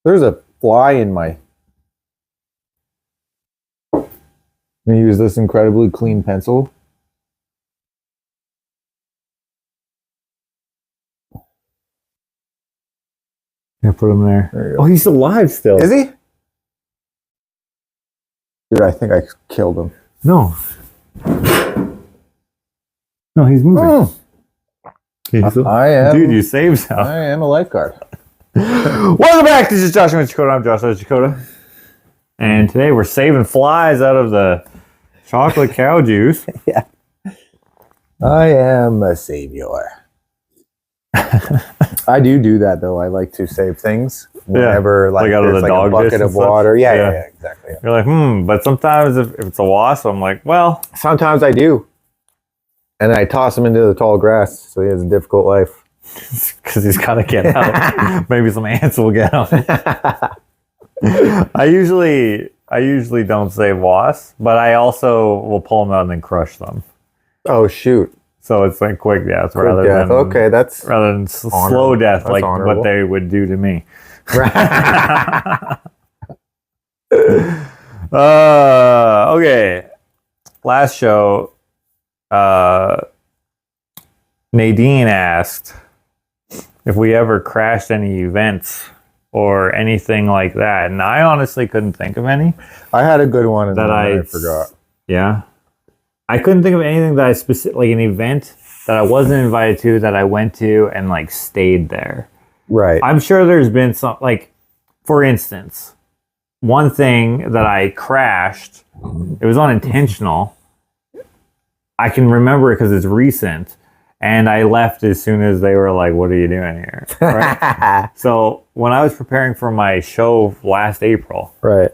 There's a fly in my... I'm going to use this incredibly clean pencil. Yeah, put him there. Oh, he's alive still. Is he? Dude, I think I killed him. No. No, he's moving. I am. Dude, you saved him. I am a lifeguard. Welcome back. This is Josh and Jakota. I'm Josh and Jakota. And today we're saving flies out of the chocolate cow juice. Yeah. I am a savior. I do that though. I like to save things whenever like out of there's the like dog a bucket of dish water. Yeah, exactly. Yeah. You're like, but sometimes if it's a wasp, I'm like, well. Sometimes I do. And I toss him into the tall grass, so he has a difficult life. Because he's got to get out. Maybe some ants will get him. I usually don't save wasps, but I also will pull them out and then crush them. Oh shoot! So it's like quick death Quick death. Okay, that's rather than slow death, that's like honorable. What they would do to me. Okay. Last show, Nadine asked if we ever crashed any events or anything like that, and I honestly couldn't think of any. I had a good one, and that I forgot. Yeah, I couldn't think of anything that I like an event that I wasn't invited to that I went to and like stayed there. Right. I'm sure there's been some, like, for instance, one thing that I crashed. It was unintentional. I can remember it because it's recent. And I left as soon as they were like, what are you doing here? Right? So when I was preparing for my show last April, right,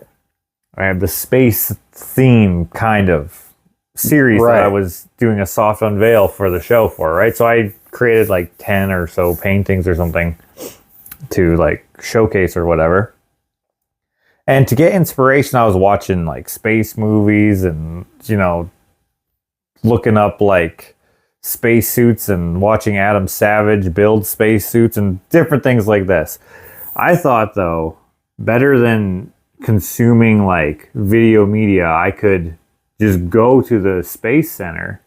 I have the space theme kind of series that I was doing a soft unveil for the show for, right? So I created like 10 or so paintings or something to like showcase or whatever. And to get inspiration, I was watching like space movies and, you know, looking up like spacesuits and watching Adam Savage build spacesuits and different things like this. I thought, though, better than consuming like video media, I could just go to the Space Center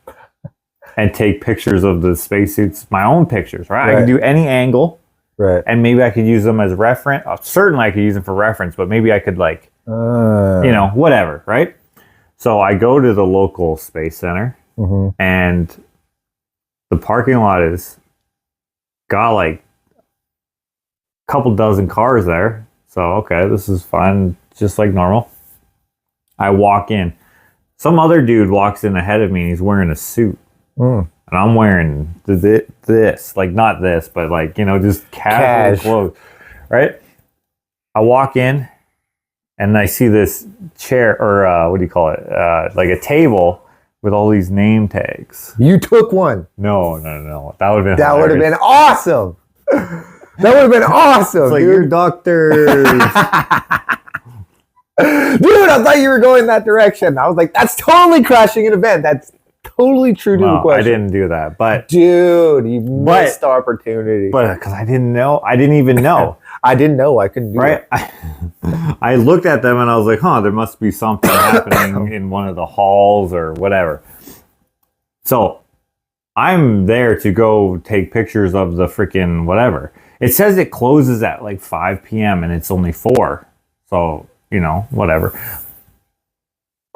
and take pictures of the spacesuits, my own pictures, right? I could do any angle, right? And maybe I could use them as reference. Certainly I could use them for reference, but maybe I could like, you know, whatever, right? So I go to the local Space Center and the parking lot is got like a couple dozen cars there. So, okay, this is fine, just like normal. I walk in. Some other dude walks in ahead of me and he's wearing a suit. And I'm wearing this, like not this, but like, you know, just casual clothes, right? I walk in and I see this chair or what do you call it? Like a table with all these name tags. You took one. No. That would have been That would have been awesome. That would have been awesome. It's like, you're doctors. Dude, I thought you were going that direction. I was like, that's totally crashing an event. That's totally true to the question. I didn't do that, but dude, you missed the opportunity. But because I didn't know, I didn't even know. I didn't know I couldn't do that. I looked at them and I was like, there must be something happening in one of the halls or whatever. So I'm there to go take pictures of the freaking whatever. It says it closes at like 5 p.m. and it's only 4. So, you know, whatever.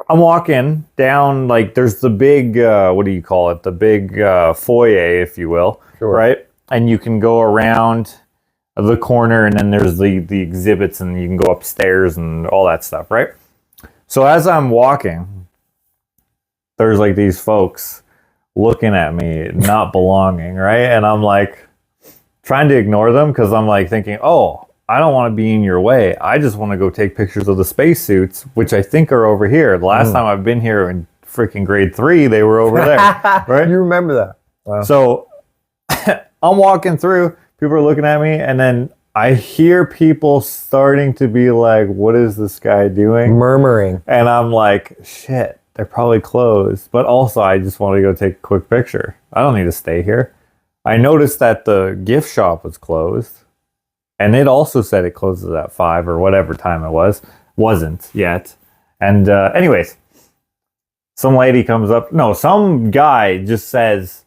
I'm walking down, like there's the big, what do you call it? The big foyer, if you will, right? And you can go around the corner and then there's the exhibits and you can go upstairs and all that stuff, right? So as I'm walking, there's like these folks looking at me, not belonging, right? And I'm like trying to ignore them because I'm like thinking, I don't want to be in your way. I just want to go take pictures of the spacesuits, which I think are over here. The last time I've been here in freaking grade 3, they were over there, right? You remember that. Wow. So I'm walking through, people are looking at me, and then I hear people starting to be like, what is this guy doing? Murmuring. And I'm like, shit, they're probably closed. But also, I just want to go take a quick picture. I don't need to stay here. I noticed that the gift shop was closed, and it also said it closes at 5 or whatever time it was. Wasn't yet. And anyways, some lady comes up. No, some guy just says,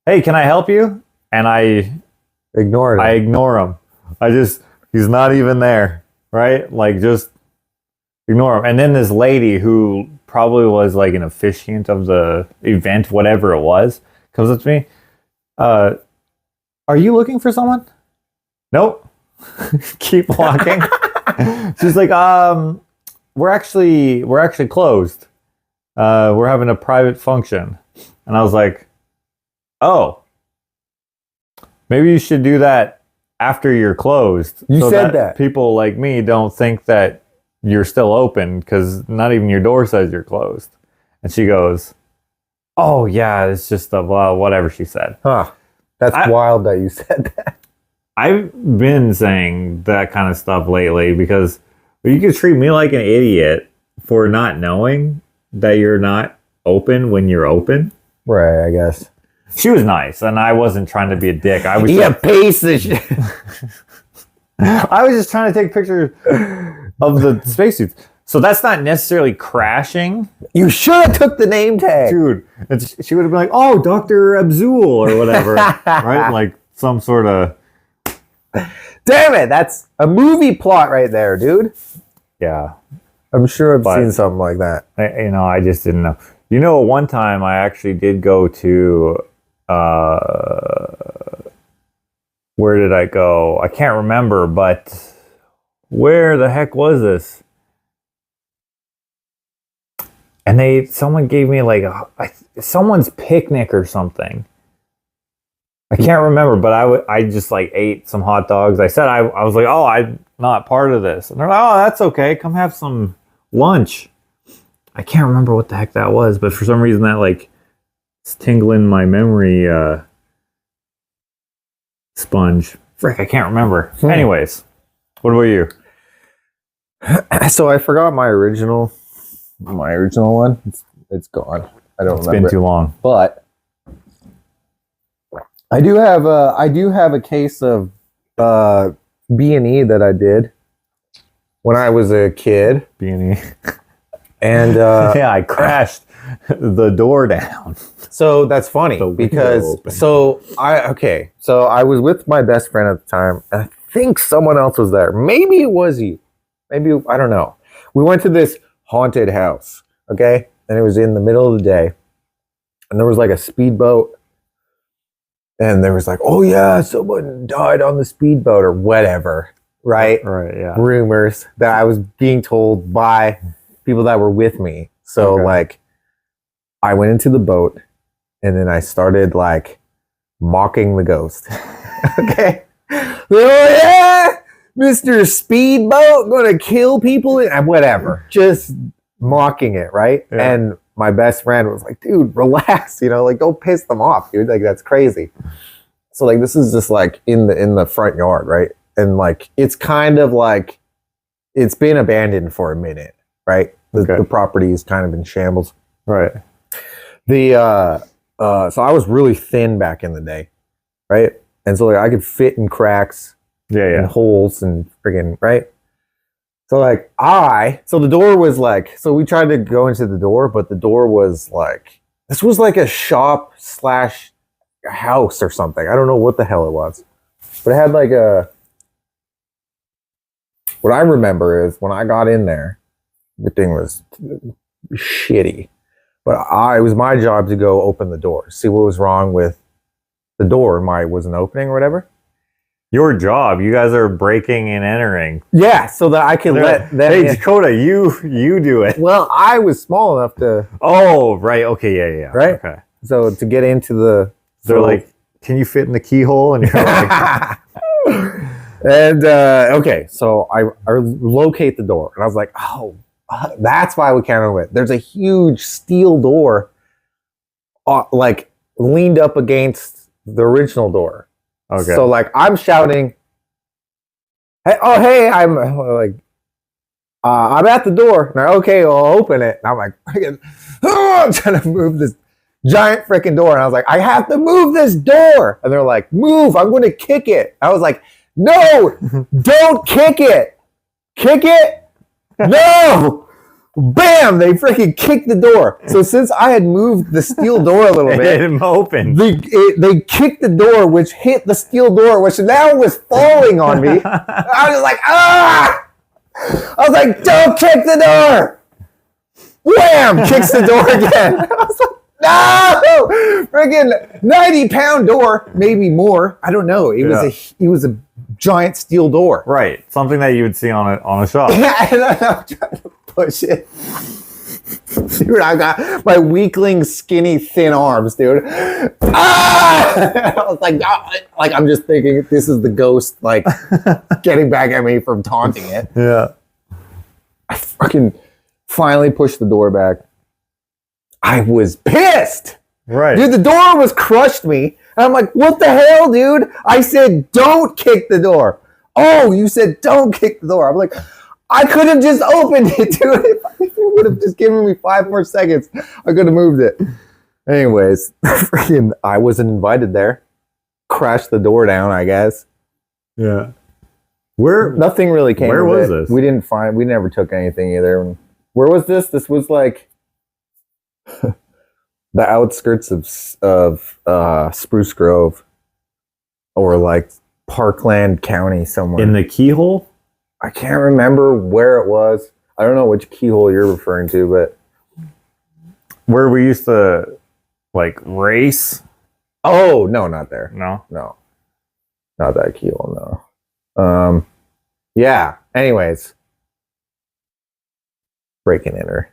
"Hey, can I help you?" And I Ignore I it. ignore him. He's not even there, right? Like, just ignore him. And then this lady who probably was like an officiant of the event, whatever it was, comes up to me. Are you looking for someone? Nope. Keep walking. She's like, we're actually closed. We're having a private function. And I was like, oh, maybe you should do that after you're closed. You said that. People like me don't think that you're still open because not even your door says you're closed. And she goes, oh, yeah, it's just whatever she said. Huh. That's wild that you said that. I've been saying that kind of stuff lately because you could treat me like an idiot for not knowing that you're not open when you're open. Right, I guess. She was nice, and I wasn't trying to be a dick. I was piece of shit. I was just trying to take pictures of the spacesuits. So that's not necessarily crashing. You should have took the name tag. Dude, she would have been like, oh, Dr. Abzul or whatever. Right? Like some sort of... Damn it, that's a movie plot right there, dude. Yeah. I'm sure I've seen something like that. I just didn't know. You know, one time I actually did go to... where did I go? I can't remember, but where the heck was this? And someone gave me like someone's picnic or something. I can't remember, but I just like ate some hot dogs. I said I was like, oh, I'm not part of this. And they're like, oh, that's okay. Come have some lunch. I can't remember what the heck that was, but for some reason that like it's tingling my memory sponge. Frick, I can't remember. Anyways, what about you? So I forgot my original one. It's gone. I don't remember. It's been too long. But I do have a case of B&E that I did when I was a kid. B&E. And yeah, I crashed the door down. So that's funny because I was with my best friend at the time. And I think someone else was there. Maybe it was you. Maybe, I don't know. We went to this haunted house, okay? And it was in the middle of the day. And there was like a speedboat. And there was like, oh yeah, someone died on the speedboat or whatever, right? Right, yeah. Rumors that I was being told by people that were with me. So like, I went into the boat and then I started like mocking the ghost. Okay? Oh yeah, Mr. Speedboat gonna kill people and whatever. Just mocking it, right? Yeah. And my best friend was like, dude, relax, like don't piss them off, dude. Like that's crazy. So like this is just like in the front yard, right? And like it's kind of like it's been abandoned for a minute, right? The property is kind of in shambles. Right. So I was really thin back in the day, right? And so like I could fit in cracks, and holes and friggin', right? So like so the door was like, so we tried to go into the door, but the door was like, this was like a shop / a house or something. I don't know what the hell it was, but it had like what I remember is when I got in there, the thing was shitty, but it was my job to go open the door, see what was wrong with the door. Wasn't opening or whatever. Your job. You guys are breaking and entering. Yeah, so that I can let them. Hey, Dakota, you do it. Well, I was small enough to. Oh, right. Okay, yeah. Right. Okay. So to get into they're like, can you fit in the keyhole? And you're like, and okay, so I locate the door, and I was like, oh, that's why we can't open it. There's a huge steel door, like leaned up against the original door. Okay. So like I'm shouting, hey, I'm like, I'm at the door. Now, okay, I'll open it. And I'm like, I'm trying to move this giant freaking door. And I was like, I have to move this door. And they're like, move, I'm going to kick it. I was like, no, don't kick it. Kick it? No. Bam! They freaking kicked the door. So since I had moved the steel door a little bit, it opened. They kicked the door, which hit the steel door, which now was falling on me. I was like, ah! I was like, don't kick the door! Wham! Kicks the door again. I was like, no! Freaking 90-pound door, maybe more. I don't know. It was a giant steel door. Right, something that you would see on a shop. And I'm trying to push it. Dude, I got my weakling, skinny, thin arms, dude. Ah! I was like, I'm just thinking this is the ghost, like, getting back at me from taunting it. Yeah. I fucking finally pushed the door back. I was pissed. Right. Dude, the door was crushed me. And I'm like, what the hell, dude? I said, don't kick the door. Oh, you said don't kick the door. I'm like, I could have just opened it, dude. If you would have just given me 5 more seconds, I could have moved it. Anyways, freaking, I wasn't invited there. Crashed the door down, I guess. Yeah. Nothing really came. Where was this? We never took anything either. Where was this? This was like the outskirts of Spruce Grove, or like Parkland County somewhere. In the keyhole? I can't remember where it was. I don't know which keyhole you're referring to, but where we used to like race. Oh no, not there. No, not that keyhole. No. Yeah. Anyways, break and enter.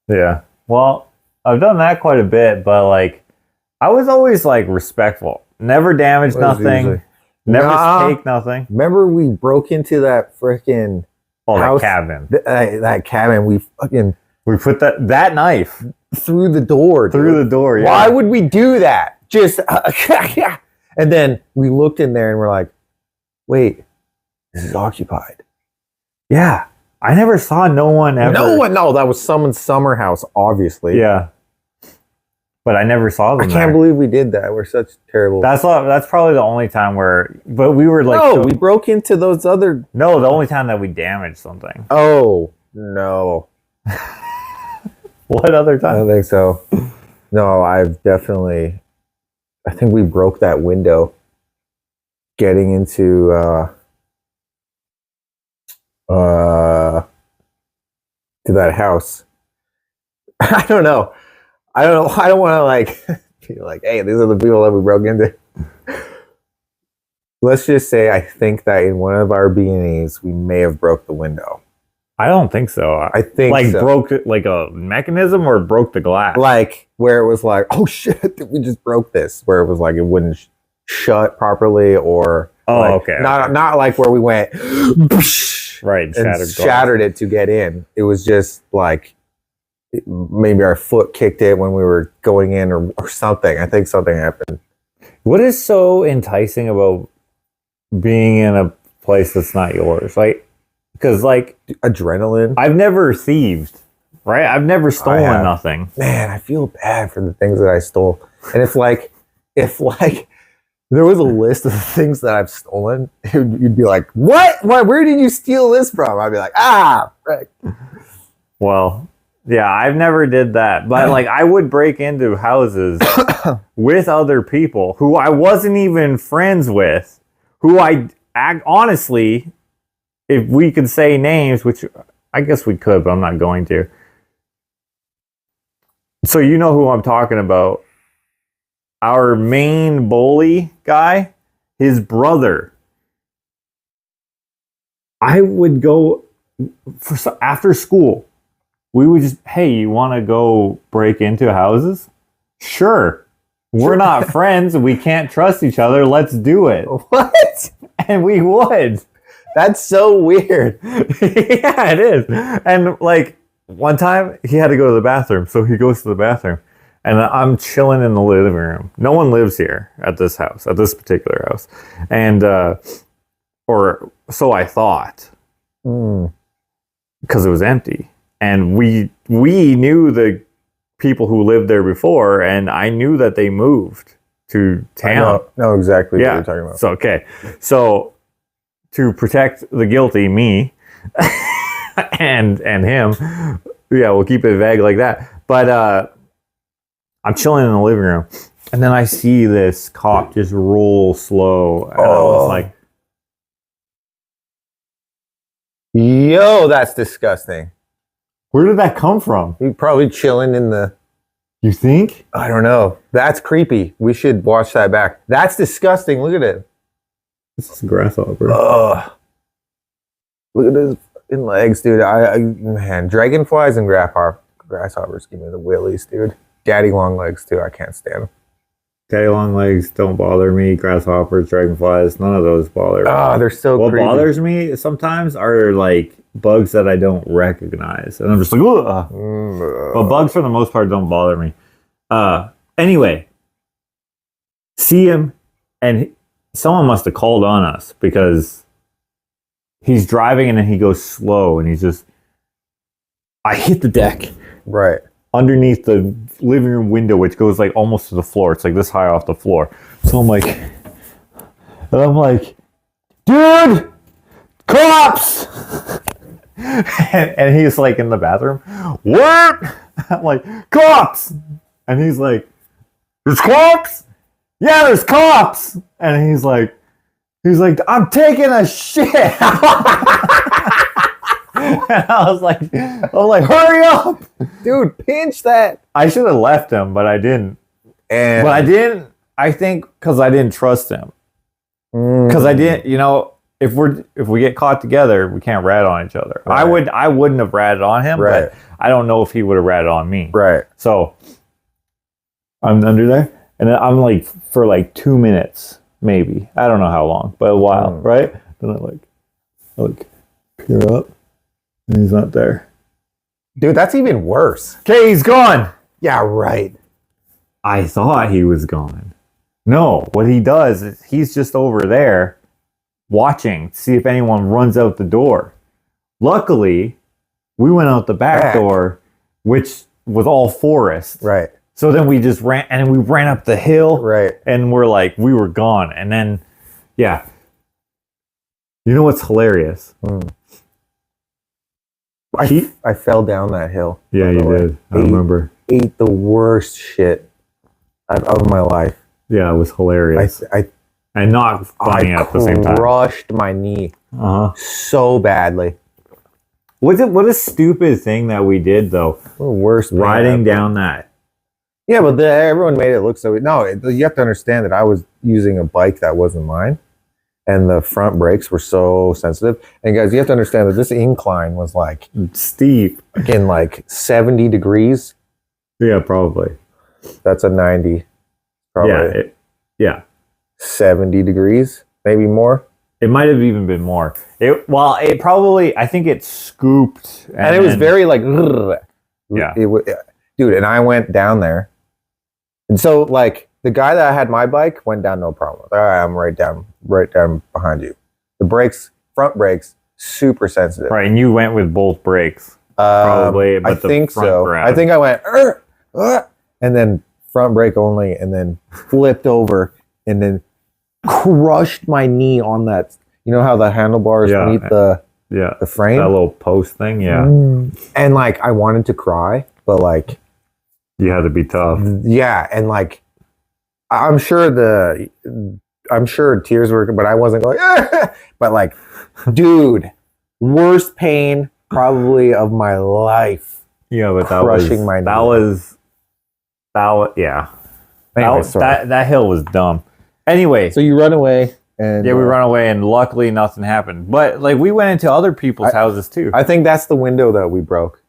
Yeah. Well, I've done that quite a bit, but like, I was always like respectful. Never damaged nothing. Never take nothing. Remember we broke into that freaking house, that cabin. That cabin. We put that knife through the door. Through the door. Yeah. Why would we do that? Just and then we looked in there and we're like, wait, this is occupied. Yeah. I never saw no one ever. No, that was someone's summer house, obviously. Yeah. But I never saw them. I can't believe we did that. We're such terrible. That's probably the only time but we were like. No, we broke into those other. No, the only time that we damaged something. Oh, no. What other time? I don't think so. No, I think we broke that window getting into, to that house. I don't know. I don't want to like be like, hey, these are the people that we broke into. Let's just say I think that in one of our B&Es, we may have broke the window. I don't think so. I think like so. Broke it like a mechanism, or broke the glass. Like where it was like, oh shit, we just broke this. Where it was like it wouldn't shut properly, or okay. Not like where we went right, and shattered it to get in. It was just like maybe our foot kicked it when we were going in, or something. I think something happened. What is so enticing about being in a place that's not yours? Like, because like adrenaline. I've never thieved, right? I've never stolen nothing. Man, I feel bad for the things that I stole. And if there was a list of the things that I've stolen, you'd be like, what? Where did you steal this from? I'd be like, frick. Well, yeah, I've never did that. But like, I would break into houses with other people who I wasn't even friends with, who honestly, if we could say names, which I guess we could, but I'm not going to. So you know who I'm talking about. Our main bully guy, his brother. I would go after school. We would just, hey, you want to go break into houses? Sure. We're not friends. We can't trust each other. Let's do it. What? And we would. That's so weird. Yeah, it is. And like one time he had to go to the bathroom. So he goes to the bathroom and I'm chilling in the living room. No one lives here at this house, at this particular house. And, or so I thought, because it was empty. And we knew the people who lived there before, and I knew that they moved to town. I know exactly what you're talking about. So, okay. So, to protect the guilty, me, and him, yeah, we'll keep it vague like that. But I'm chilling in the living room, and then I see this cop just roll slow, and I was like, yo, that's disgusting. where did that come from? He probably chilling in the... You think? I don't know. That's creepy. We should watch that back. That's disgusting. Look at it. This is a grasshopper. Ugh. Look at his fucking legs, dude. Man, dragonflies and grasshoppers give me the willies, dude. Daddy long legs, too. I can't stand them. Daddy long legs don't bother me. Grasshoppers, dragonflies, none of those bother me. Oh, they're so What creepy. bothers me sometimes are like bugs that I don't recognize. And I'm just like, ugh. But bugs for the most part don't bother me. Anyway, see him, and someone must have called on us because he's driving and then he goes slow and he's just, I hit the deck. Right. Underneath the living room window, which goes like almost to the floor. It's like this high off the floor. So I'm like, dude, cops! and he's like in the bathroom, what? I'm like, cops! And he's like, there's cops? Yeah, there's cops! And he's like, I'm taking a shit. And I was like, hurry up, Dude, pinch that. I should have left him, but I didn't. And But I didn't. I think because I didn't trust him. Because I didn't. You know, if we get caught together, we can't rat on each other. Right. I wouldn't have ratted on him, Right. but I don't know if he would have ratted on me. Right. So I'm under there, and then I'm like for like 2 minutes, maybe. I don't know how long, but a while, right? Then I peer up. And he's not there. Dude, that's even worse. Okay, he's gone. Yeah, right. I thought he was gone. No, what he does is he's just over there watching to see if anyone runs out the door. Luckily, we went out the back door, which was all forest. Right. So then we just ran, and we ran up the hill. Right. And we were gone. And then, yeah. You know what's hilarious? I fell down that hill. Yeah, you did. I remember. Ate the worst shit of my life. Yeah, it was hilarious. And not funny at the same time. I crushed my knee so badly. What a stupid thing that we did, though. What the worst pain Riding ever. down that. Yeah, but everyone made it look so... No, you have to understand that I was using a bike that wasn't mine. And the front brakes were so sensitive. And guys, you have to understand that this incline was like... steep. In like 70 degrees. Yeah, probably. That's a 90. Probably. Yeah. 70 degrees, maybe more. It might have even been more. It probably, I think it scooped. And it was very like... Yeah. Dude, and I went down there. And so like... The guy that had my bike went down no problem. All right, I'm right down behind you. The brakes, front brakes, super sensitive. Right, and you went with both brakes. Probably, but I think so. Grabbed. I think I went, and then front brake only, and then flipped over, and then crushed my knee on that. You know how the handlebars meet the frame? That little post thing, yeah. And like, I wanted to cry, but like... You had to be tough. Yeah, and like... I'm sure tears were, but I wasn't going, but like, dude, worst pain probably of my life. Yeah, but crushing my knee. That was, yeah. Anyway, that hill was dumb. Anyway. So you run away. And yeah, we run away, and luckily nothing happened. But like, we went into other people's houses too. I think that's the window that we broke.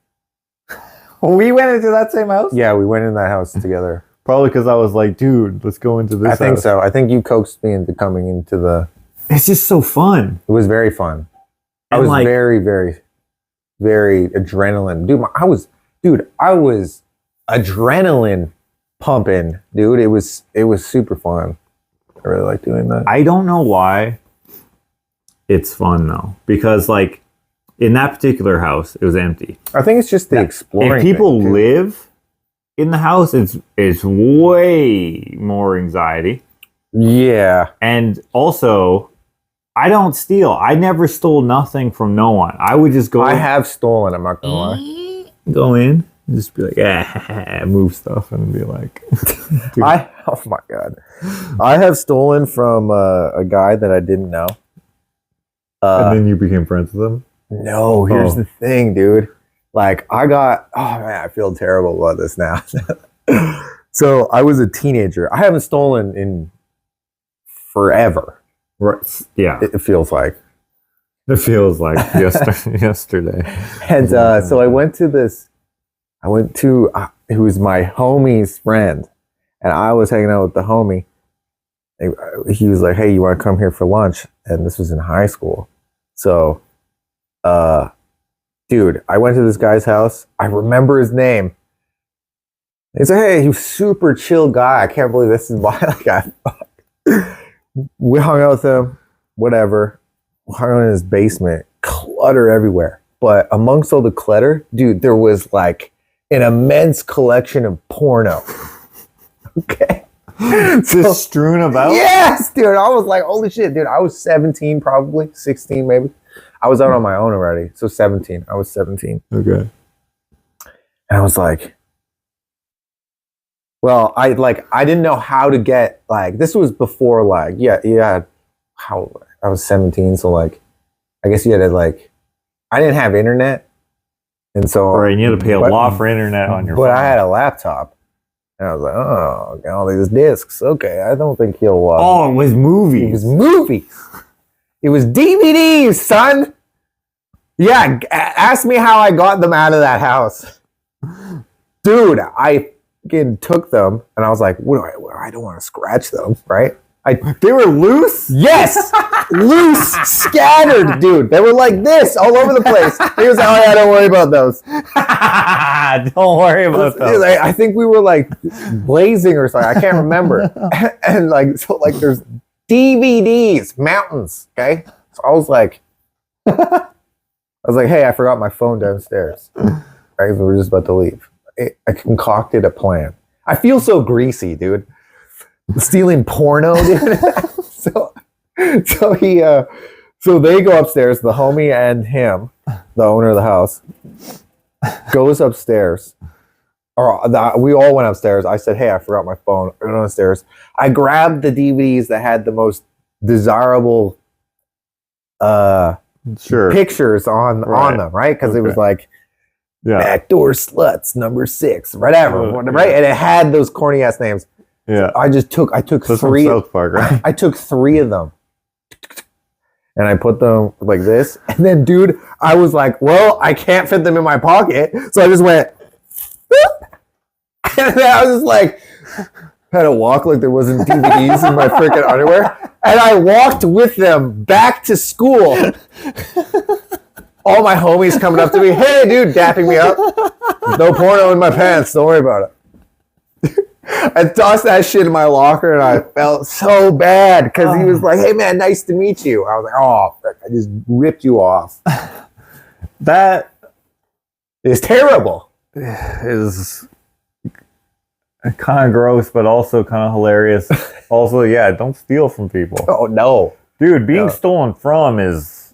We went into that same house? Yeah, we went in that house together. Probably because I was like, dude, let's go into this house. I think so. I think you coaxed me into coming into the... It's just so fun. It was very fun. And I was very, very, very adrenaline. Dude, I was adrenaline pumping, dude. It was super fun. I really like doing that. I don't know why it's fun, though. Because, like, in that particular house, it was empty. I think it's just the exploring. If people live in the house, it's way more anxiety. Yeah. And also, I don't steal. I never stole nothing from no one. I would just go. I have stolen. I'm not gonna lie. Go in, just be like, move stuff, and be like, oh my god, I have stolen from a guy that I didn't know. And then you became friends with him? No, here's the thing, dude. Like, oh man, I feel terrible about this now. So I was a teenager. I haven't stolen in forever. Right. Yeah. It feels like. It feels like yesterday. And so I went to, it was my homie's friend. And I was hanging out with the homie. He was like, hey, you want to come here for lunch? And this was in high school. So, dude, I went to this guy's house. I remember his name. He's like, hey, he was super chill guy. I can't believe this is why. We hung out with him, whatever. We hung out in his basement, clutter everywhere. But amongst all the clutter, dude, there was like an immense collection of porno. Okay. Just strewn about? Yes, dude. I was like, holy shit, dude. I was 17, probably 16, maybe. I was out on my own already. So 17. I was 17. Okay. And I was like, well, I didn't know how to get, like, this was before, like, how I was 17. So, like, I guess you had to, like, I didn't have internet. And so. Right. And you had to pay a lot for internet on your phone. But I had a laptop. And I was like, oh, got all these discs. Okay, I don't think he'll. It was movies. It was movies. It was DVDs, son. Yeah, ask me how I got them out of that house. Dude, I took them and I was like, I don't want to scratch them, right? They were loose? Yes! Loose, scattered, dude. They were like this all over the place. He was like, oh yeah, don't worry about those. Don't worry about those. I think we were like blazing or something. I can't remember. And like, so like there's DVDs, mountains, okay? So I was like, hey, I forgot my phone downstairs. Right? We were just about to leave. I concocted a plan. I feel so greasy, dude. Stealing porno, dude. So they go upstairs, the homie and him, the owner of the house, goes upstairs. We all went upstairs. I said, hey, I forgot my phone. I went downstairs. I grabbed the DVDs that had the most desirable pictures on them, right? Because it was like, Backdoor Sluts, number 6, whatever, right? And it had those corny ass names. Yeah. I took That's 3. From South Park, right? I took 3 of them. And I put them like this. And then, dude, I was like, well, I can't fit them in my pocket. So I just went, and then I was just like, had to walk like there wasn't DVDs in my freaking underwear. And I walked with them back to school. All my homies coming up to me, hey, dude, dapping me up. No porno in my pants. Don't worry about it. I tossed that shit in my locker and I felt so bad because he was like, hey, man, nice to meet you. I was like, oh, frick, I just ripped you off. That is terrible. Is kind of gross, but also kind of hilarious. Also, yeah, don't steal from people. Oh, no. Dude, being stolen from is,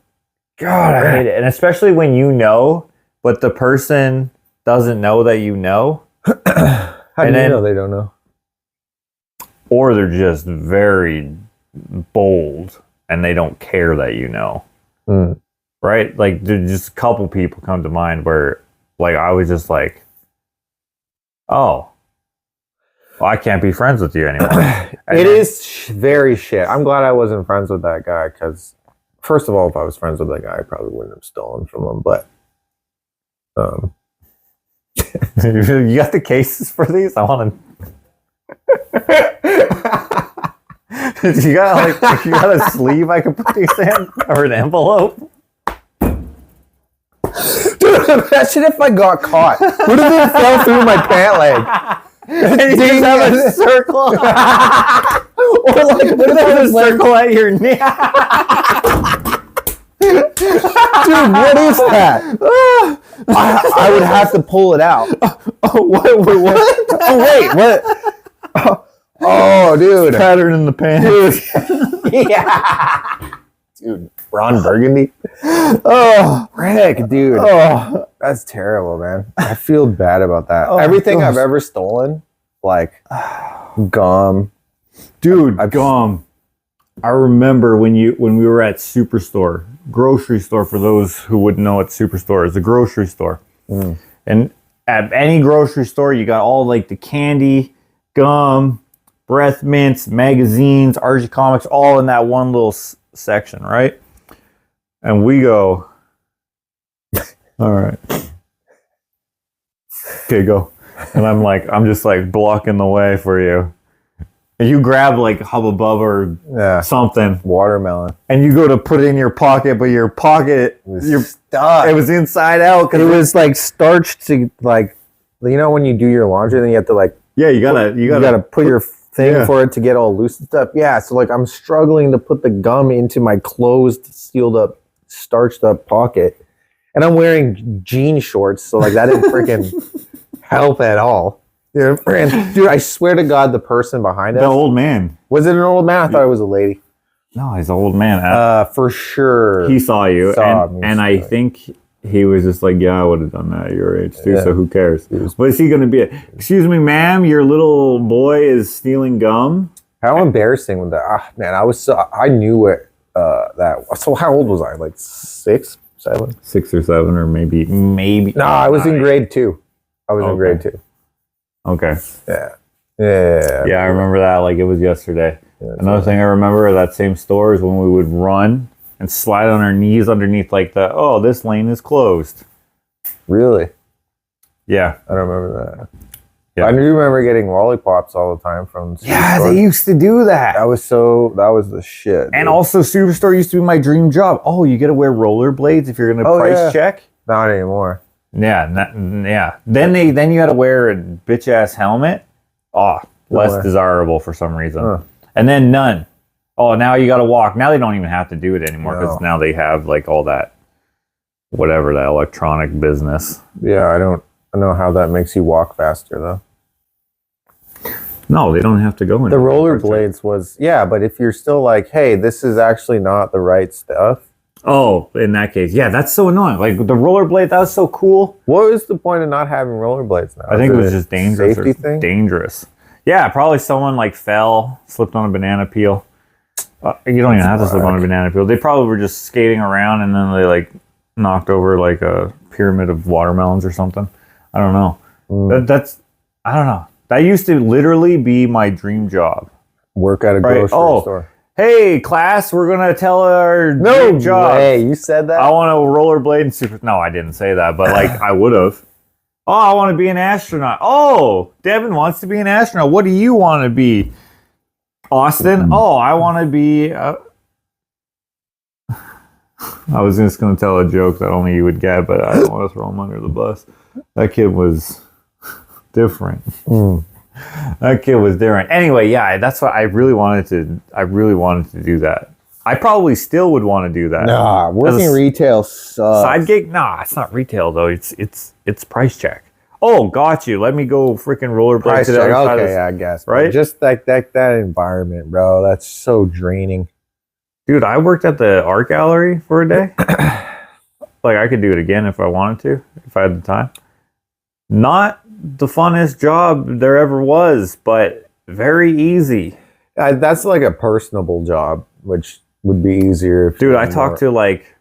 God, I hate it. And especially when you know, but the person doesn't know that you know. How do you know they don't know? Or they're just very bold and they don't care that you know. Mm. Right? Like, there's just a couple people come to mind where, like, I was just like, oh, well, I can't be friends with you anymore. It is very shit. I'm glad I wasn't friends with that guy because, first of all, if I was friends with that guy, I probably wouldn't have stolen from him. But, you got the cases for these? I want to. you got a sleeve I can put these in, or an envelope? Dude, imagine if I got caught. What if it fell through my pant leg? And you just have a circle. Or like, what if There's a circle at your neck? Dude, what is that? I would have to pull it out. Oh, what? Oh, wait, what? Oh, dude. Pattern in the pants. Dude. Yeah. Dude, Ron Burgundy. Oh, Rick, dude. oh, That's terrible, man. I feel bad about that. Oh, Everything gosh. I've ever stolen, like gum. dude, I've- gum. I remember when we were at Superstore, grocery store. For those who wouldn't know what Superstore is, a grocery store. And at any grocery store, you got all like the candy, gum, breath mints, magazines, RG Comics, all in that one little section, right? And we go, all right, okay, go. And I'm just like blocking the way for you. And you grab like Hubba Bubba or something, Watermelon. and you go to put it in your pocket, but your pocket, Stuck. it was inside out. It was like starched to like, you know, when you do your laundry, then you have to like, Yeah, you gotta put your thing for it to get all loose and stuff. Yeah, so like I'm struggling to put the gum into my closed, sealed up, starched up pocket, and I'm wearing jean shorts, so like that didn't freaking help at all. Yeah, and dude, I swear to God, the person behind us, the old man. was it an old man? I thought it was a lady. No, he's an old man. For sure. He saw you, Saw me, and I think he was just like, yeah, I would have done that at your age too, Yeah. so who cares? What is he going to be? Excuse me, ma'am, your little boy is stealing gum? How embarrassing was that? Man, I knew what that was. So how old was I? Like 6, 7? 6 or 7 or maybe. No, I was in grade 2. I was in Okay. grade 2. Okay. Yeah. Yeah, I remember that like it was yesterday. Another thing I remember of that same store is when we would run and slide on our knees underneath like this lane is closed. Really? Yeah. I don't remember that. Yeah. I do remember getting lollipops all the time from the Yeah, store. they used to do that. That was the shit. And dude. also, Superstore used to be my dream job. Oh, you get to wear rollerblades if you're going to price check? Not anymore. Yeah, yeah. Then you had to wear a bitch ass helmet. Oh, less way. desirable for some reason. Huh. And then none. Oh, now you got to walk. Now they don't even have to do it anymore because now they have like all that, whatever, that electronic business. Yeah, I don't know how that makes you walk faster though. No, they don't have to go in. The rollerblades was, but if you're still like, hey, this is actually not the right stuff. Oh, in that case, yeah, that's so annoying. Like the rollerblade, that was so cool. What was the point of not having rollerblades now? I think it was just dangerous. Safety thing? Dangerous. Yeah, probably someone like fell, slipped on a banana peel. You don't even have to slip on a banana peel. They probably were just skating around and then they like knocked over like a pyramid of watermelons or something. I don't know. I don't know. That used to literally be my dream job. Work at a grocery store. Hey, class, we're going to tell our No dream job. way, you said that? I want to rollerblade and super. No, I didn't say that, but like I would have. Oh, I want to be an astronaut. Oh, Devin wants to be an astronaut. What do you want to be? Austin? Oh, I want to be. I was just going to tell a joke that only you would get, but I don't want to throw him under the bus. That kid was different. That kid was different. Anyway, yeah, that's what I really wanted to do that. I probably still would want to do that. Nah, working retail sucks. Side gig? Nah, it's not retail though. It's price check. Oh, got you. Let me go freaking rollerblade Price to the check, other side. okay, I guess. Right? Just like that environment, bro. That's so draining. Dude, I worked at the art gallery for a day. Like I could do it again if I wanted to, if I had the time. Not the funnest job there ever was, but very easy. That's like a personable job, which would be easier. Dude, I talked to like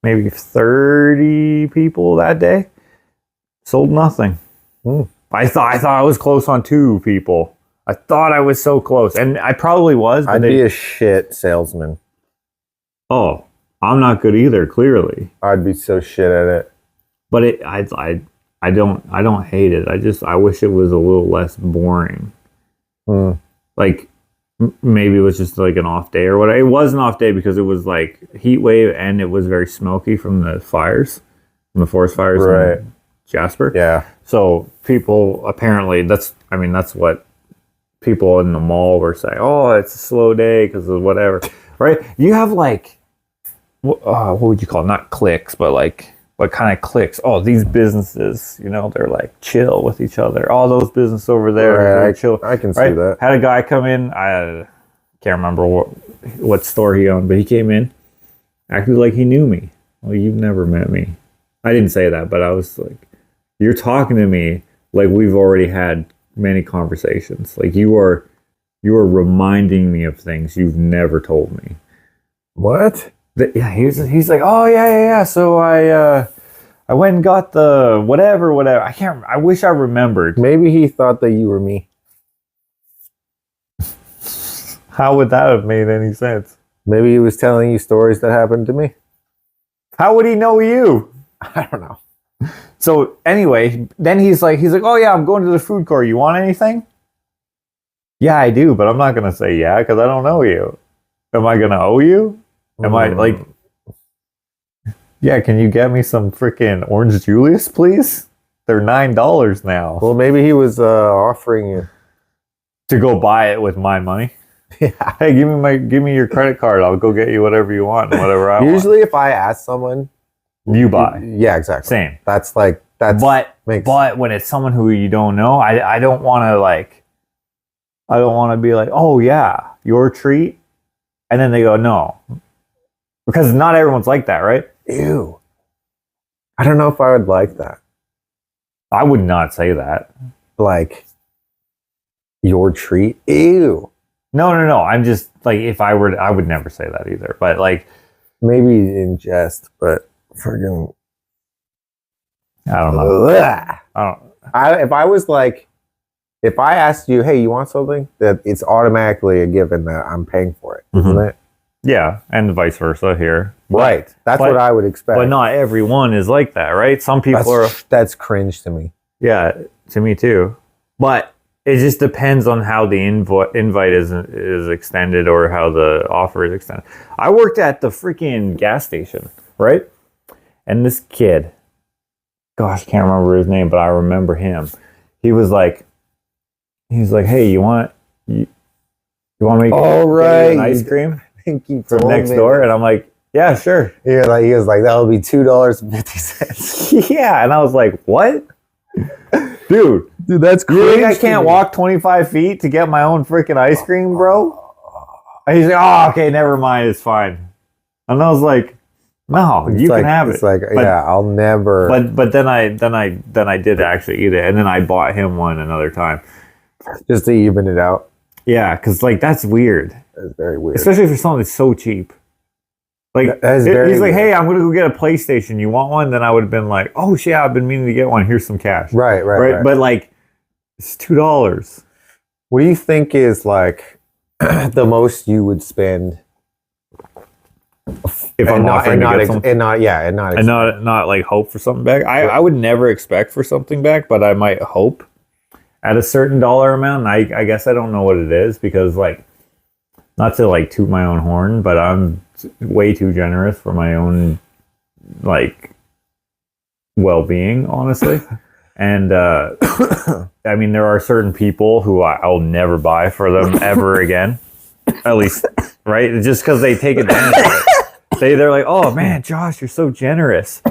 maybe 30 people that day. Sold nothing. I thought I was close on 2 people. I thought I was so close, and I probably was. But I'd be a shit salesman. Oh, I'm not good either. Clearly, I'd be so shit at it. but I don't hate it. I wish it was a little less boring. Like maybe it was just like an off day or whatever. It was an off day because it was like heat wave and it was very smoky from the fires, from the forest fires in Jasper. Yeah. So people apparently that's what people in the mall were saying. Oh, it's a slow day because of whatever, right? You have like what would you call it? Not clicks, but like what kind of clicks. Oh, these businesses, you know, they're like chill with each other. All those businesses over there, they're chill. I can see that. Had a guy come in. I can't remember what store he owned, but he came in, acted like he knew me. Well, you've never met me. I didn't say that, but I was like, you're talking to me like we've already had many conversations. Like you are reminding me of things you've never told me. What? Yeah, he's like, oh yeah. So I went and got the whatever. I wish I remembered. Maybe he thought that you were me. How would that have made any sense? Maybe he was telling you stories that happened to me. How would he know you? I don't know. So anyway, then he's like, oh yeah, I'm going to the food court. You want anything? Yeah, I do, but I'm not gonna say yeah because I don't know you. Am I gonna owe you? Am I like, yeah, can you get me some freaking orange Julius, please? They're $9 now. Well, maybe he was offering you to go buy it with my money. Yeah. Hey, give me your credit card. I'll go get you whatever you want, whatever I want. Usually, if I ask someone, you buy. Yeah, exactly. Same. But when it's someone who you don't know, I don't want to be like, oh yeah, your treat, and then they go no. Because not everyone's like that, right? Ew. I don't know if I would like that. I would not say that. Like, your treat? Ew. No. I'm just like, I would never say that either. But like, maybe in jest, but friggin'. I don't know. If I asked you, hey, you want something? That it's automatically a given that I'm paying for it, isn't it? Yeah, and vice versa here. Right. That's what I would expect. But not everyone is like that, right? Some people that's cringe to me. Yeah, to me too. But it just depends on how the invite is extended or how the offer is extended. I worked at the freaking gas station, right? And this kid, gosh, can't remember his name, but I remember him. He's like, hey, you want me to get you an ice cream? From next door, and I'm like, yeah, sure. Yeah, he was like, that'll be $2.50. Yeah, and I was like, what, dude? That's crazy. You think I can't walk 25 feet to get my own freaking ice cream, bro? And he's like, oh, okay, never mind, it's fine. And I was like, no, you can have it. It's like, yeah, I'll never. But then I did actually eat it, and then I bought him one another time, just to even it out. Yeah, because like that's weird. That's very weird. Especially for something that's so cheap. Like, he's like, hey, I'm going to go get a PlayStation. You want one? Then I would have been like, oh, shit, I've been meaning to get one. Here's some cash. Right. But like, it's $2. What do you think is like the most you would spend if I'm offering to get something? And not like hope for something back? I would never expect for something back, but I might hope at a certain dollar amount. And I guess I don't know what it is because like, not to like toot my own horn, but I'm way too generous for my own like well-being, honestly. And I mean, there are certain people who I'll never buy for them ever again. At least, right? Just because they take advantage of it. They're like, oh man, Josh, you're so generous.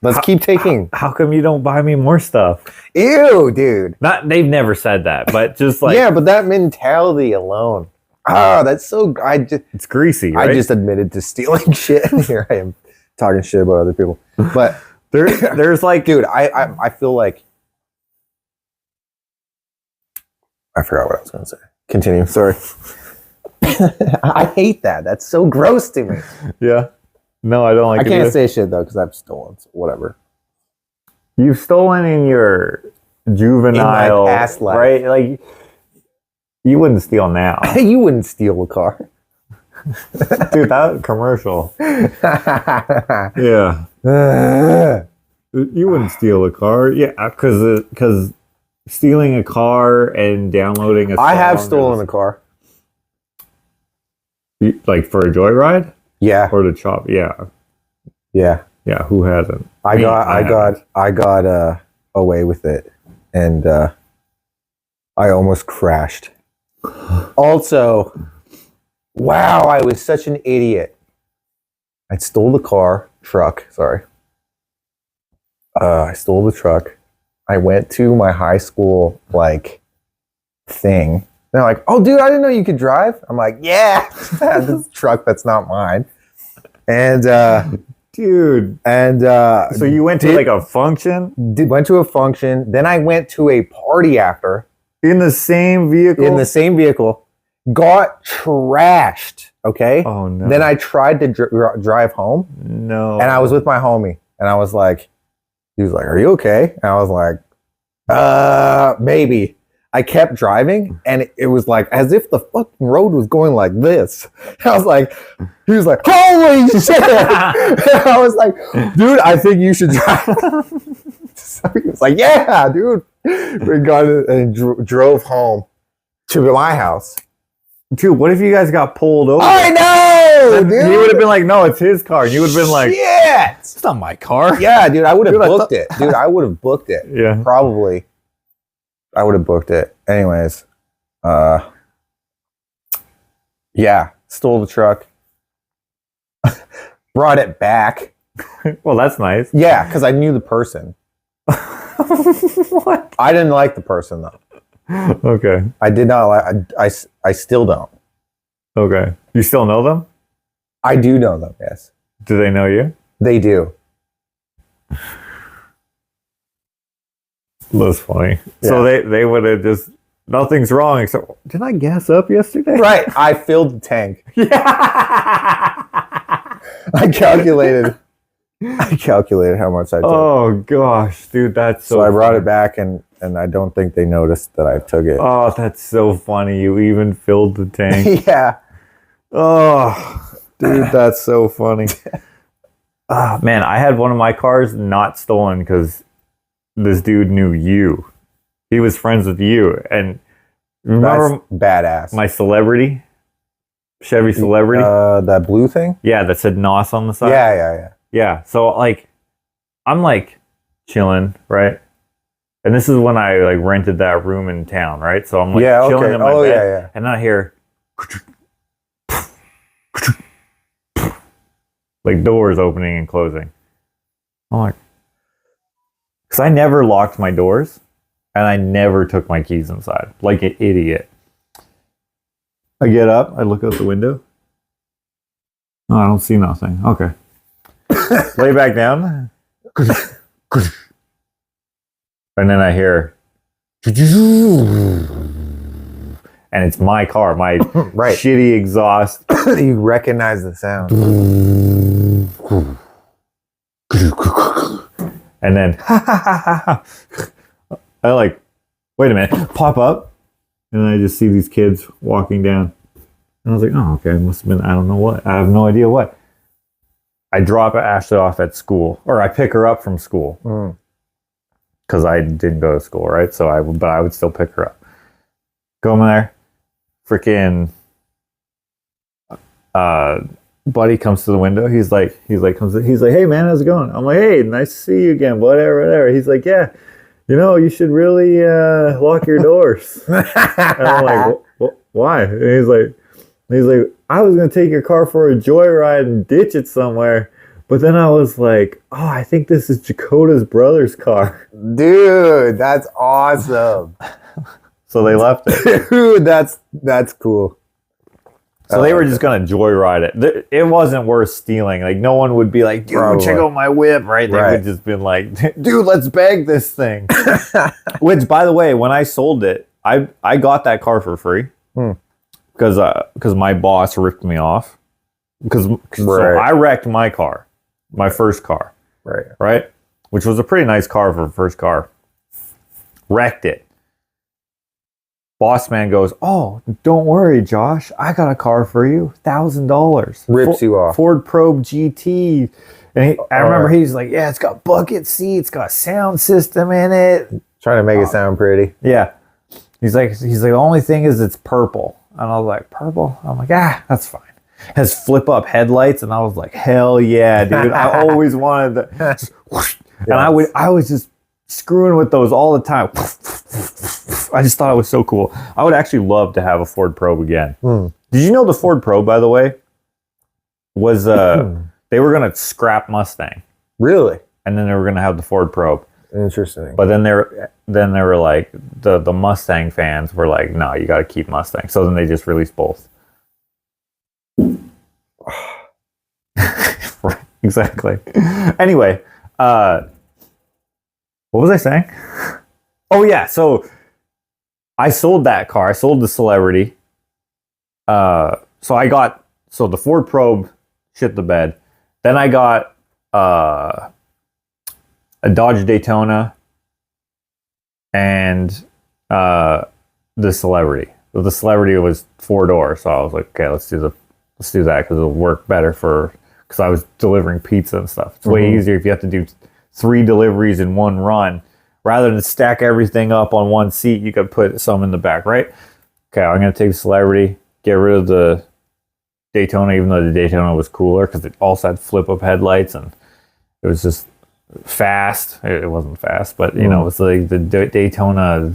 Let's keep taking. How come you don't buy me more stuff? Ew, dude. They've never said that, but just like, yeah, but that mentality alone. Oh, that's so. It's greasy. Right? I just admitted to stealing shit. Here I am talking shit about other people. But there's like, dude, I feel like I forgot what I was going to say. Continue. Sorry. I hate that. That's so gross to me. Yeah. No, I don't like. I can't say shit though because I've stolen. So whatever. You've stolen in your juvenile, in my past life, right? Like. You wouldn't steal now. You wouldn't steal a car. Dude, that commercial. Yeah. You wouldn't steal a car. Yeah, because stealing a car and downloading a song. I have stolen a car. Like for a joyride? Yeah. Or to chop? Yeah. Yeah. Yeah, who hasn't? I got away with it. And I almost crashed. Also, wow, I was such an idiot. I stole the truck, sorry. I stole the truck. I went to my high school like thing. They're like, "Oh, dude, I didn't know you could drive." I'm like, "Yeah, this truck that's not mine." And dude, and so you went to like a function? Went to a function. Then I went to a party after In the same vehicle? in the same vehicle. Got trashed. Okay. Oh no. Then I tried to drive home. No. And I was with my homie, and I was like, he was like, "Are you okay?" And I was like, maybe. I kept driving, and it was like as if the fucking road was going like this. I was like, he was like, "Holy shit!" I was like, "Dude, I think you should drive." So he was like, "Yeah, dude." We got it and drove home to my house. Dude, what if you guys got pulled over? I know, dude. He would have been like, "No, it's his car." And you would have been like, "Shit, it's not my car." yeah, dude. I would have Dude, booked it, dude. I would have booked it. Yeah. Probably. I would have booked it. Anyways, yeah, stole the truck, brought it back. Well, that's nice. Yeah, because I knew the person. What? I didn't like the person though. Okay. I did not like. I still don't. Okay. You still know them? I do know them. Yes, Do they know you? they do. That's funny. Yeah. So they would have just, nothing's wrong except, didn't I gas up yesterday? Right. I filled the tank. Yeah. I calculated how much I took. Oh gosh, dude, that's so I brought it back, and I don't think they noticed that I took it. Oh, that's so funny. You even filled the tank. Yeah. Oh, dude, that's so funny. Oh, man, I had one of my cars not stolen because this dude knew you. He was friends with you. And remember That's badass. my Celebrity? Chevy Celebrity? That blue thing? Yeah, that said NOS on the side. Yeah. Yeah. So like, I'm like chilling, right? And this is when I like rented that room in town, right? So I'm like chilling in my bed, yeah. and I hear like doors opening and closing. I'm like, because I never locked my doors, and I never took my keys inside, like an idiot. I get up, I look out the window. Oh, I don't see nothing. Okay. Lay back down. And then I hear, and it's my car, my Right. shitty exhaust. You recognize the sound. And then I like, wait a minute, pop up. And I just see these kids walking down. And I was like, oh, okay, it must have been, I don't know what. I have no idea what. I drop Ashley off at school, or I pick her up from school. Because I didn't go to school, right? So I would still pick her up. Go in there, freaking buddy comes to the window. He's like, hey man, how's it going? I'm like, hey, nice to see you again. Whatever. He's like, yeah, you should really lock your doors. And I'm like, why? And he's like, I was gonna take your car for a joyride and ditch it somewhere. But then I was like, oh, I think this is Jakota's brother's car. Dude, that's awesome. So they left it. Dude, that's cool. So they were just going to joyride it. It wasn't worth stealing. Like, no one would be like, dude, Probably. check out my whip, right? They would just been like, dude, let's bag this thing. Which, by the way, when I sold it, I got that car for free. Because my boss ripped me off. So I wrecked my car. My first car. Right? Which was a pretty nice car for a first car. Wrecked it. Boss man goes, oh, don't worry, Josh. I got a car for you. $1,000. Rips you off. Ford Probe GT. And I remember he's like, yeah, it's got bucket seats, got sound system in it. Trying to make it sound pretty. Yeah. He's like, the only thing is it's purple. And I was like, purple? I'm like, that's fine. Has flip up headlights, and I was like, hell yeah, dude. I always wanted that. And I was just screwing with those all the time. I just thought it was so cool. I would actually love to have a Ford Probe again. Did you know the Ford Probe, by the way, was they were gonna scrap Mustang. Really? and then they were gonna have the Ford Probe. Interesting. But then they were like the Mustang fans were like, no, you got to keep Mustang. So then they just released both. Right, exactly. Anyway, what was I saying? Oh yeah, so I sold that car. I sold the Celebrity. So the Ford Probe shit the bed. Then I got a Dodge Daytona and the Celebrity. So the Celebrity was 4-door, so I was like, okay, let's do that because it'll work better because I was delivering pizza and stuff. It's way easier if you have to do 3 deliveries in one run. Rather than stack everything up on one seat, you could put some in the back, right? Okay, I'm going to take the Celebrity, get rid of the Daytona, even though the Daytona was cooler because it also had flip-up headlights and it was just fast. It wasn't fast, but you know, it's like the Daytona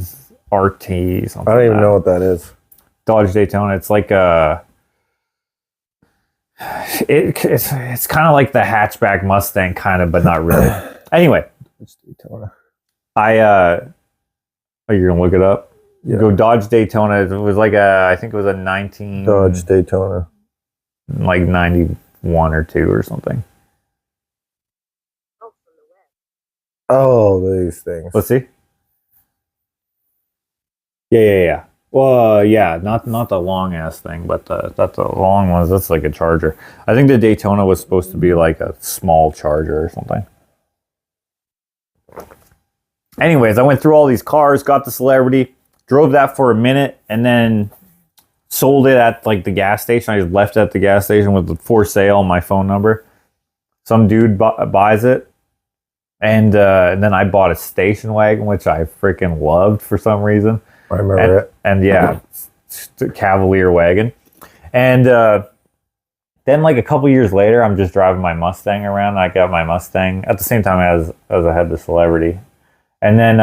RT something. I don't even know what that is. Dodge Daytona. It's like it's kind of like the hatchback Mustang, kind of, but not really. Anyway, It's Daytona. you're gonna look it up. Yeah. Go Dodge Daytona. It was like I think it was a 19 Dodge Daytona. like 91 or 2 or something. Oh, these things. Let's see. Yeah. Well, yeah, not the long ass thing, but that's the long ones. That's like a Charger. I think the Daytona was supposed to be like a small Charger or something. Anyways, I went through all these cars, got the Celebrity, drove that for a minute, and then sold it at like the gas station. I just left it at the gas station with the for sale on my phone number. Some dude buys it. And then I bought a station wagon, which I freaking loved for some reason. I remember it. And yeah, it's a Cavalier wagon. And then like a couple years later, I'm just driving my Mustang around. I got my Mustang at the same time as I had the Celebrity. And then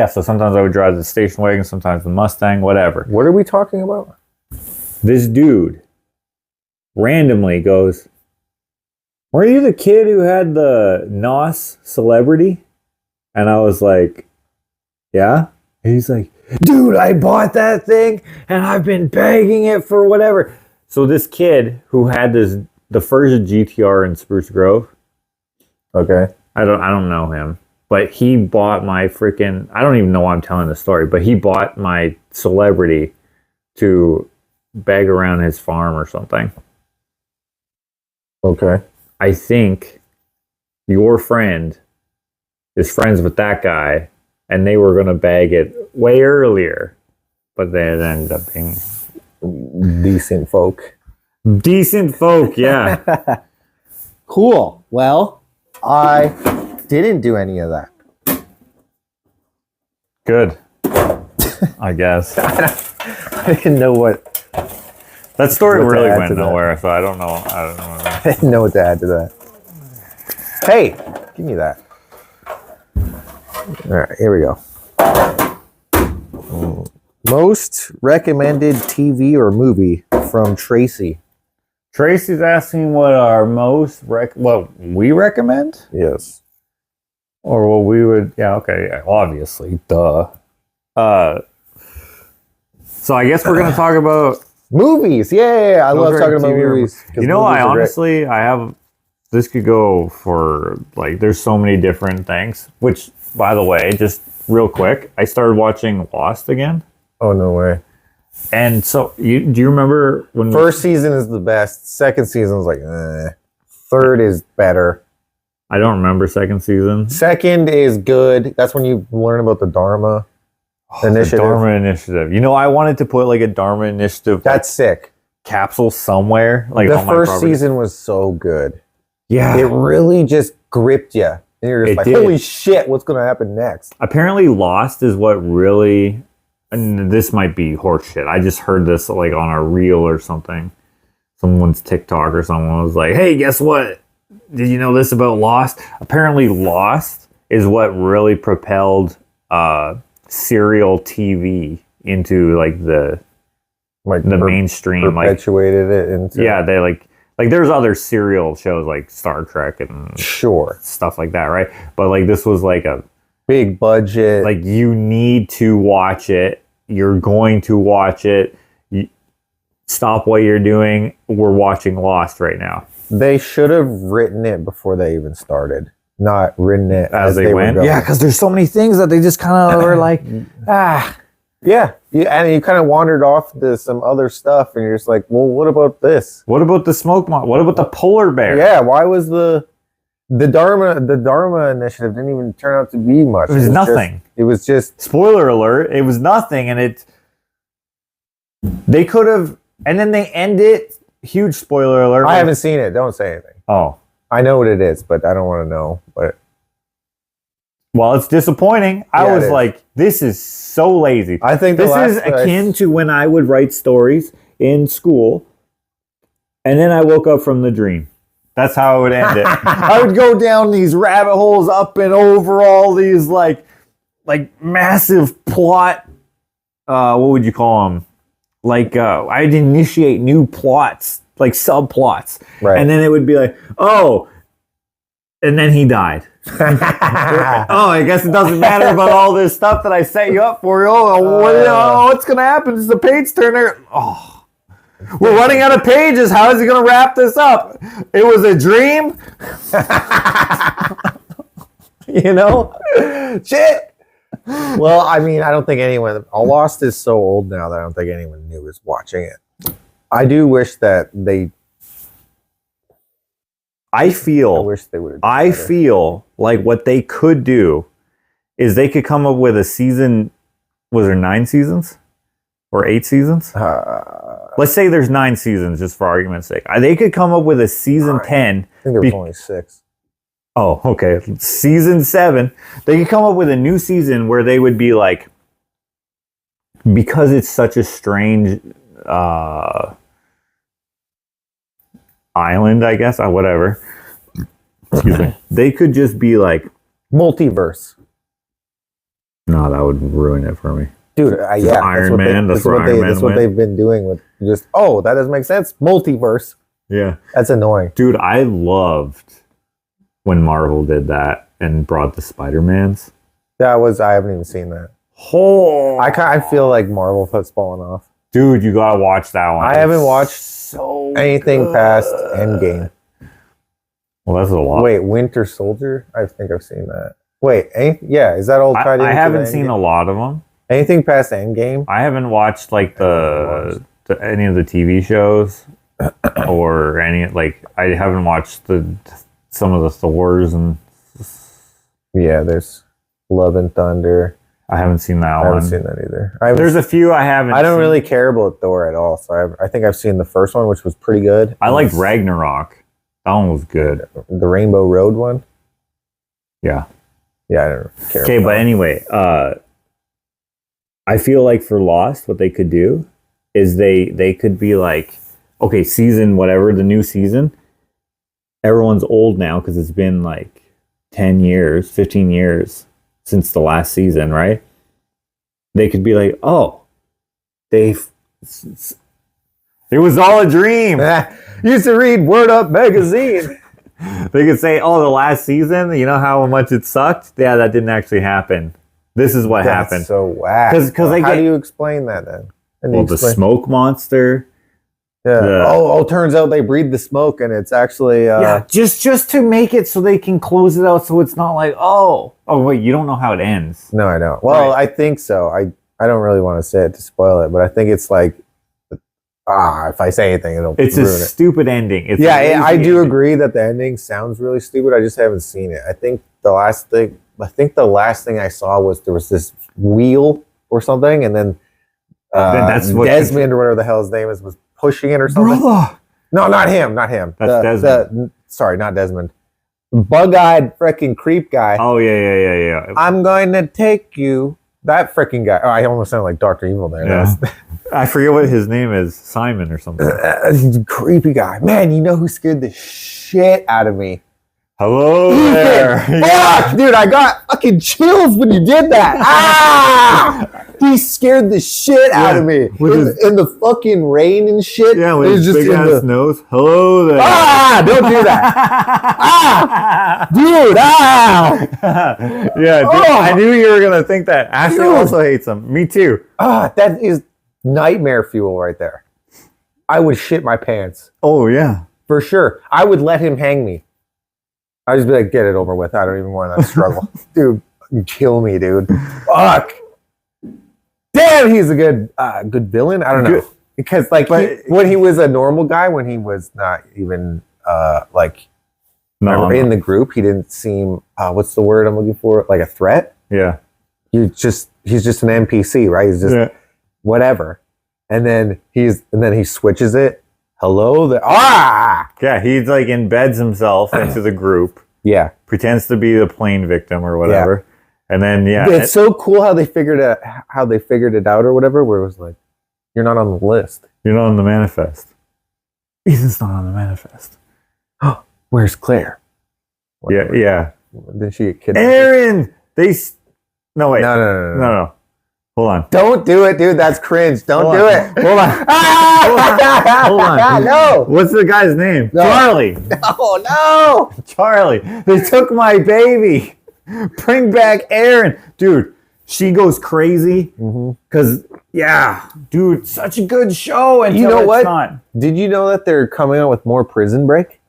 so sometimes I would drive the station wagon, sometimes the Mustang, whatever. What are we talking about? This dude randomly goes, were you the kid who had the NOS Celebrity? And I was like, yeah. And he's like, dude, I bought that thing and I've been begging it for whatever. So this kid who had the first GTR in Spruce Grove. Okay. I don't know him, but he bought my freaking, I don't even know why I'm telling the story, but he bought my Celebrity to bag around his farm or something. Okay. I think your friend is friends with that guy, and they were going to bag it way earlier, but they ended up being Decent folk. decent folk. Yeah. Cool. Well, I didn't do any of that. Good. I guess I didn't know what. that story What to really add went to that. nowhere, so I don't know. I didn't know what to add to that. Hey, give me that. All right, here we go. Most recommended TV or movie from Tracy. Tracy's asking what our most what we recommend, Yes. or what we would. Yeah. Okay. Yeah, obviously, duh. So I guess we're gonna talk about. Movies. Yeah. I love Okay, talking about TV or- movies. 'cause You know, movies I are great. honestly, I have. This could go for like. There's so many different things. Which, by the way, just real quick, I started watching Lost again. Oh, no way. And so, do you remember when First season is the best. Second season is like, Third is better. I don't remember second season. Second is good. That's when you learn about the Dharma initiative. The Dharma Initiative. You know, I wanted to put like a Dharma Initiative That's sick. capsule somewhere. Like The on my first property. season was so good. Yeah. It really just gripped you. And you're just It like, did. holy shit, what's going to happen next? Apparently, Lost is what really. And this might be horseshit. I just heard this like on a reel or something. Someone's TikTok or someone was like, "Hey, guess what? Did you know this about Lost?" Apparently, Lost is what really propelled serial TV into like the Like mainstream. Like, perpetuated it into... yeah, Like there's other serial shows like Star Trek and Sure. stuff like that, right? But like this was like a big budget. like you need to watch it. You're going to watch it. Stop what you're doing. We're watching Lost right now. They should have written it before they even started, not written it As they were went. going. Yeah, because there's so many things that they just kind of were like, Yeah, and you kind of wandered off to some other stuff, and you're just like, well, what about this? What about the smoke monster? What about the polar bear? Yeah, why was the Dharma initiative didn't even turn out to be much? It was nothing. It was just Spoiler alert, it was nothing, and they could have, and then they end it. Huge spoiler alert. I haven't seen it. Don't say anything. Oh, I know what it is, but I don't want to know. But well, it's disappointing. I was like, this is so lazy. I think this is akin to when I would write stories in school, and then I woke up from the dream. That's how I would end it. I would go down these rabbit holes, up and over all these like massive plot. What would you call them? Like I'd initiate new plots, like subplots, right? And then it would be like, oh, and then he died. Oh, I guess it doesn't matter about all this stuff that I set you up for. What's gonna happen? Is the page turner? Oh, we're running out of pages. How is he gonna wrap this up? It was a dream. Shit. Well, I mean, I don't think anyone. Lost is so old now that I don't think anyone new is watching it. I do wish that they. I wish they would. I feel like what they could do is they could come up with a season. Was there 9 seasons or 8 seasons? Let's say there's 9 seasons, just for argument's sake. They could come up with a season 10. I think there was only 6. Oh, okay. Season 7. They could come up with a new season where they would be like, because it's such a strange island, I guess, or whatever. Excuse me. They could just be like multiverse. No, that would ruin it for me. Dude, yeah. Iron Man. That's what they've been doing with just, that doesn't make sense. Multiverse. Yeah. That's annoying. Dude, I loved when Marvel did that and brought the Spider-Mans. I haven't even seen that. Oh. I feel like Marvel has fallen off. Dude, you gotta watch that one. I haven't watched anything past Endgame. Well, that's a lot. Wait, Winter Soldier? I think I've seen that. Wait, is that all tied in? I haven't seen a lot of them. Anything past Endgame? I haven't watched like any of the TV shows or any I haven't watched some of the Thors and there's Love and Thunder. I haven't seen that one. I haven't seen that either. There's a few I haven't. I don't really care about Thor at all, so I think I've seen the first one, which was pretty good. I liked Ragnarok. That one was good. The Rainbow Road one. Yeah. Yeah, I don't care. Okay, but anyway, I feel like for Lost, what they could do is they could be like, okay, season whatever, the new season, everyone's old now because it's been like 10 years, 15 years since the last season, right? They could be like, oh, it was all a dream. Used to read Word Up magazine. They could say, oh, the last season, you know how much it sucked? Yeah, that didn't actually happen. This is what happened. So whack. How do you explain that then? The smoke monster. Yeah. Turns out they breathe the smoke and it's actually... just to make it so they can close it out so it's not like, oh, wait, you don't know how it ends. No, I don't. Well, right. I think so. I don't really want to say it to spoil it, but I think it's like... if I say anything, it'll It's ruin a stupid ending. I do agree that the ending sounds really stupid. I just haven't seen it. I think the last thing I saw was there was this wheel or something, and then that's Desmond or whatever the hell his name is was pushing it or something. Brother. No, not him. That's Desmond. Sorry, not Desmond. Bug-eyed freaking creep guy. Oh yeah. I'm going to take you. That freaking guy. Oh, I almost sounded like Dr. Evil there. Yeah. I forget what his name is. Simon or something. Creepy guy. Man, you know who scared the shit out of me? Hello there. Fuck, dude, I got fucking chills when you did that. He scared the shit out of me in the fucking rain and shit. Yeah, with his big ass nose. Hello there. Ah, don't do that. Ah, dude. Ah. Yeah, dude, I knew you were gonna think that. Ashley also hates him. Me too. Ah, that is nightmare fuel right there. I would shit my pants. Oh yeah, for sure. I would let him hang me. I'd just be like, get it over with. I don't even want that struggle. Dude, kill me, dude. Fuck. Damn, he's a good villain. I don't know. Because like when he was a normal guy, when he was not even in the group, he didn't seem what's the word I'm looking for? Like a threat? Yeah. He's just an NPC, right? He's just whatever. And then he switches it. Hello there. Ah! Yeah, he like embeds himself into the group. Yeah. Pretends to be the plane victim or whatever. Yeah. And then it's so cool how they figured it out or whatever, where it was like, you're not on the list. You're not on the manifest. Ethan's not on the manifest. Where's Claire? Whatever. Yeah. Did she get kidnapped? Aaron! No, wait. No. Hold on. Don't do it, dude. That's cringe. Don't do it. Hold on. Hold on. No. What's the guy's name? No. Charlie. No. Charlie. They took my baby. Bring back Aaron. Dude, she goes crazy. Because, dude, such a good show. And you know what? Did you know that they're coming out with more Prison Break?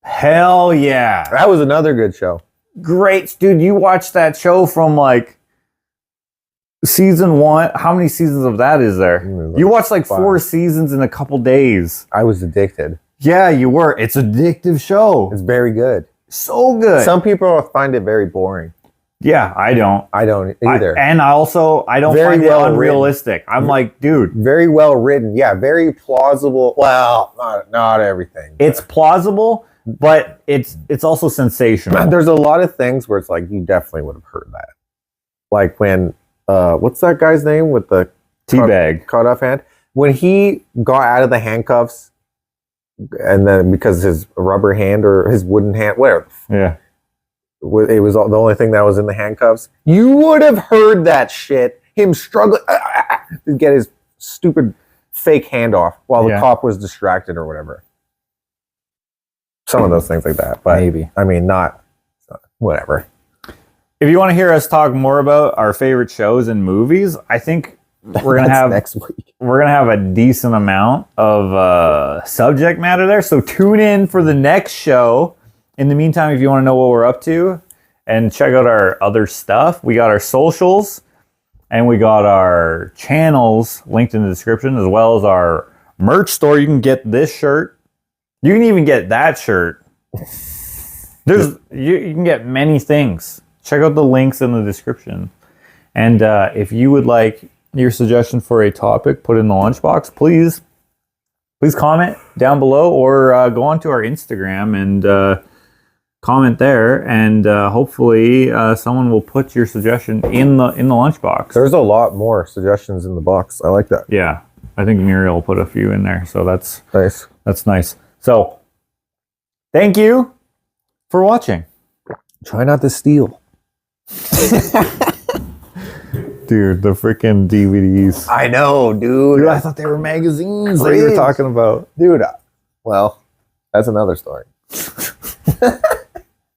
Hell yeah. That was another good show. Great. Dude, you watched that show from like season 1. How many seasons of that is there? You watched like 4 seasons in a couple days. I was addicted. Yeah, you were. It's an addictive show. It's very good. So good. Some people find it very boring. Yeah, I don't. I don't either. I don't very find it unrealistic. I'm like, dude. Very well written. Yeah, very plausible. Well, not everything. It's plausible, but it's also sensational. There's a lot of things where it's like, you definitely would have heard that. Like when, what's that guy's name with the teabag cut off hand? When he got out of the handcuffs, and then because his rubber hand or his wooden hand, whatever. Yeah. It was the only thing that was in the handcuffs. You would have heard that shit. Him struggling to get his stupid fake hand off while the cop was distracted or whatever. Some of those things like that. But maybe. I mean, not whatever. If you want to hear us talk more about our favorite shows and movies, I think we're gonna have next week. We're gonna have a decent amount of subject matter there. So tune in for the next show. In the meantime, if you want to know what we're up to and check out our other stuff, we got our socials and we got our channels linked in the description, as well as our merch store. You can get this shirt. You can even get that shirt. You can get many things. Check out the links in the description. And if you would like your suggestion for a topic put in the lunchbox, please comment down below or go onto our Instagram and comment there, and hopefully someone will put your suggestion in the lunchbox. There's a lot more suggestions in the box. I like that. Yeah, I think Merial put a few in there, so that's nice. That's nice. So, thank you for watching. Try not to steal. Dude, the freaking DVDs. I know, dude. I thought they were magazines that you were talking about. Dude, well, that's another story.